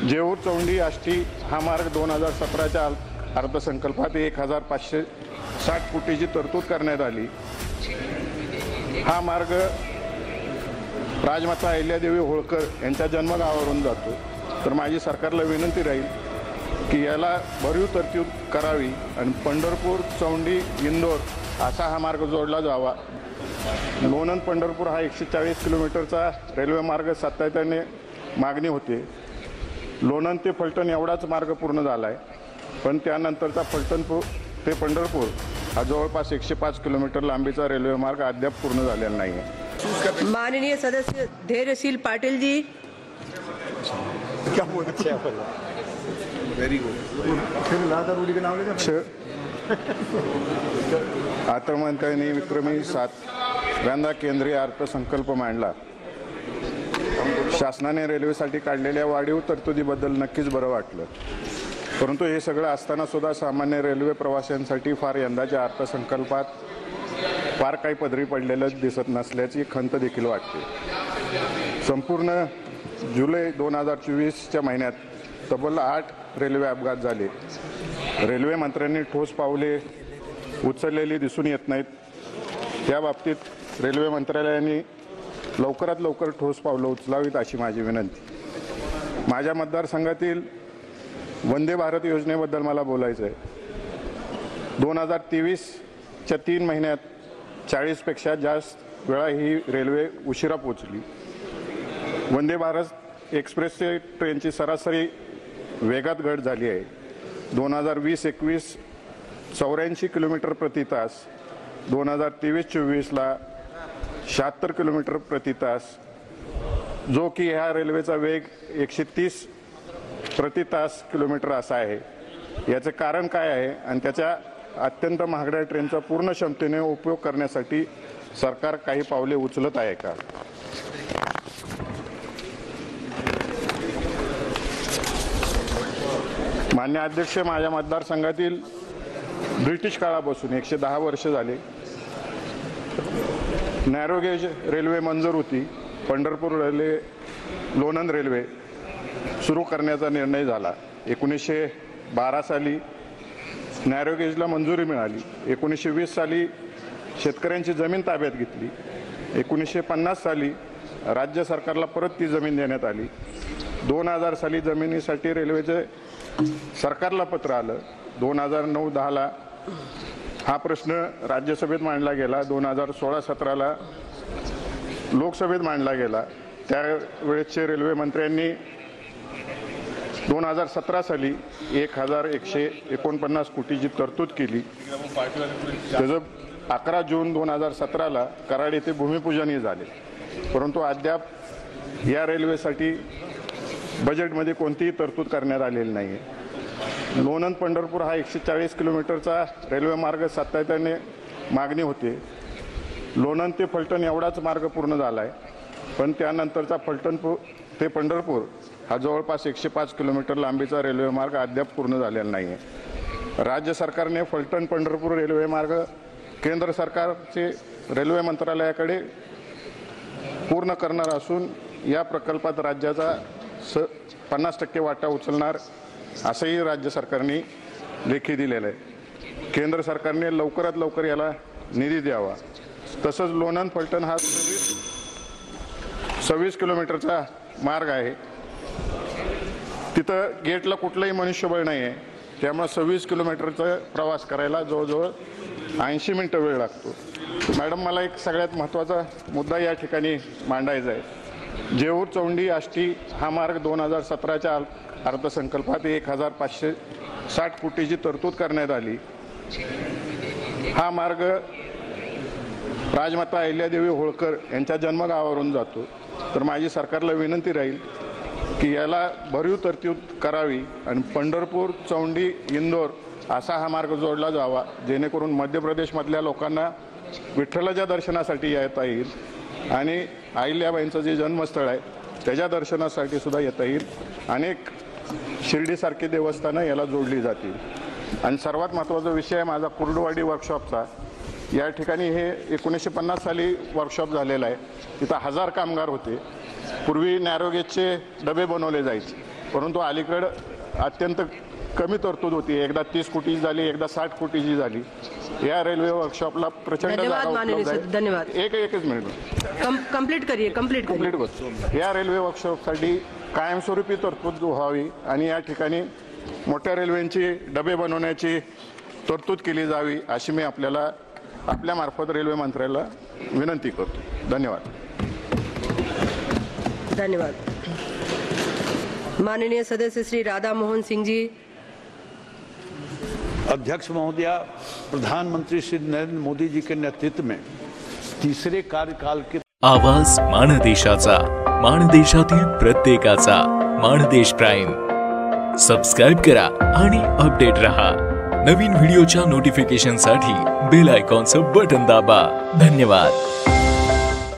जेऊर चौंडी आष्टी हा मार्ग 2017च्या अर्थसंकल्पात 1560 कोटीची तरतूद करण्यात आली। हा मार्ग राजमाता अहिल्यादेवी होळकर यांच्या जन्मगावावरून जातो। तर माझी सरकारला विनंती राहील की याला भरीव तरतूद करावी आणि पंढरपूर चौंडी इंदोर असा हा मार्ग जोडला जावा। लोणंद पंढरपूर हा 140 किलोमीटरचा रेल्वे मार्ग सातत्याने मागणी होते। लोणंद ते फलटण एवढाच मार्ग पूर्ण झाला आहे, पण त्यानंतरचा फलटण ते पंढरपूर हा जवळपास 105 किलोमीटर लांबीचा रेल्वे मार्ग अद्याप पूर्ण झालेला नाही आहे। माननीय सदस्य धैर्यशील पाटिल जी, क्या बोलते हैं? Very good. आता मंत्र्यांनी विक्रमी 7व्यांदा केंद्रीय अर्थसंकल्प मांडला। शासनाने रेल्वेसाठी काढलेल्या वाढीव तरतुदीबद्दल नक्कीच बरं वाटलं, परंतु हे सगळं असताना सुद्धा सामान्य रेल्वे प्रवाशांसाठी यंदाच्या अर्थसंकल्पात फार काही पदरी पडलेलं दिसत नसल्याची खंत देखील वाटते। संपूर्ण जुलै 2024च्या महिन्यात तब्बल 8 रेल्वे अपघात झाले। रेल्वे मंत्र्यांनी ठोस पावले उचललेली दिसून येत नाहीत। त्या बाबतीत रेल्वे मंत्रालयाने लवकरात लवकर ठोस पावलं उचलावीत अशी माझी विनंती। माझ्या मतदारसंघातील वंदे भारत योजनेबद्दल मला बोलायचं आहे। 2023च्या 3 महिन्यात 40पेक्षा जास्त वेळा ही रेल्वे उशिरा पोहोचली। वंदे भारत एक्सप्रेसचे ट्रेनची सरासरी वेगात घट झाली आहे। 2020-21 84 किलोमीटर प्रति तास, 2023-24ला 76 किलोमीटर प्रति तास, जो की ह्या रेल्वेचा वेग 130 प्रति तास किलोमीटर असा आहे। याचे कारण काय आहे आणि त्याच्या अत्यंत महागड्या ट्रेनचा पूर्ण क्षमतेने उपयोग करण्यासाठी सरकार काही पावले उचलत आहे का? मान्य अध्यक्ष, माझ्या मतदारसंघातील ब्रिटिश काळापासून 110 वर्ष झाले नॅरोगेज रेल्वे मंजूर होती। पंढरपूर रेल्वे लोणंद रेल्वे सुरू करण्याचा निर्णय झाला। 1912 साली नॅरोगेजला मंजुरी मिळाली। 1920 साली शेतकऱ्यांची जमीन ताब्यात घेतली। 1950 साली राज्य सरकारला परत ती जमीन देण्यात आली। 2000 साली जमिनीसाठी रेल्वेचे सरकारला पत्र आलं। 2009-10ला हा प्रश्न राज्यसभेत मांडला गेला। 2016-17ला लोकसभेत मांडला गेला। त्यावेळेसचे रेल्वे मंत्र्यांनी 2017 साली 1149 कोटीची तरतूद केली। त्याचं 11 जून 2017ला कराड येथे भूमिपूजनही झाले, परंतु अद्याप या रेल्वेसाठी बजेटमध्ये कोणतीही तरतूद करण्यात आलेली नाही आहे। लोणंद पंढरपूर हा 140 किलोमीटरचा रेल्वे मार्ग सातत्याने मागणी होते। लोणंद ते फलटण एवढाच मार्ग पूर्ण झाला आहे, पण त्यानंतरचा फलटण ते पंढरपूर हा जवळपास 105 किलोमीटर लांबीचा रेल्वे मार्ग अद्याप पूर्ण झालेला नाही आहे। राज्य सरकारने फलटण पंढरपूर रेल्वे मार्ग केंद्र सरकारचे रेल्वे मंत्रालयाकडे पूर्ण करणार असून या प्रकल्पात राज्याचा 50% वाटा उचलणार असंही राज्य सरकारने लेखी दिलेलं आहे। केंद्र सरकारने लवकरात लवकर याला निधी द्यावा। तसंच लोणंद फलटण हा 26 किलोमीटरचा मार्ग आहे। तिथं गेटला कुठलंही मनुष्यबळ नाही आहे, त्यामुळे 26 किलोमीटरचा प्रवास करायला जवळजवळ 80 मिनिटं वेळ लागतो। मॅडम, मला एक सगळ्यात महत्त्वाचा मुद्दा या ठिकाणी मांडायचा आहे। जेऊर चौंडी आष्टी हा मार्ग 2017च्या अर्थसंकल्पात 1560 कोटीची तरतूद करण्यात आली। हा मार्ग राजमाता अहिल्यादेवी होळकर यांच्या जन्मगावावरून जातो। तर माझी सरकारला विनंती राहील की याला भरीव तरतूद करावी आणि पंढरपूर चौंडी इंदोर असा हा मार्ग जोडला जावा, जेणेकरून मध्य प्रदेशमधल्या लोकांना विठ्ठलाच्या दर्शनासाठी येता येईल आणि अहिल्याबाईंचं जे जन्मस्थळ आहे त्याच्या दर्शनासाठी सुद्धा येता येईल। अनेक शिर्डीसारखी देवस्थानं याला जोडली जातील। आणि सर्वात महत्त्वाचा विषय आहे माझा कुर्डुवाडी वर्कशॉपचा। या ठिकाणी हे 1950 साली वर्कशॉप झालेला आहे। तिथं 1000 कामगार होते। पूर्वी नॅरोगेजचे डबे बनवले जायचे, परंतु अलीकडं अत्यंत कमी तरतूद होती. एकदा 30 कोटी झाली, एकदा 60 कोटीची झाली. या रेल्वे वर्कशॉपला प्रचंड धन्यवाद जागा माननीय उपलब्ध आहे. सर, धन्यवाद. एकच मिनिट कंप्लीट करिए. कंप्लीट करतो. या रेल्वे वर्कशॉपसाठी कायमस्वरूपी तरतूद व्हावी आणि या ठिकाणी मोठ्या रेल्वेंची डबे बनवण्याची तरतूद केली जावी अशी मी आपल्या मार्फत रेल्वे मंत्र्याला विनंती करतो. धन्यवाद. धन्यवाद. माननीय सदस्य श्री राधा मोहन सिंह जी. अध्यक्ष महोदया, प्रधानमंत्री श्री नरेंद्र मोदी जी के नेतृत्व में तीसरे कार्यकाल के आवाज माणदेशाचा, माणदेशातील प्रत्येकाचा. माणदेश प्राईम सबस्क्राइब करा आणि अपडेट रहा. नवीन व्हिडिओच्या नोटिफिकेशनसाठी बेल आयकॉनचं बटन दाबा. धन्यवाद.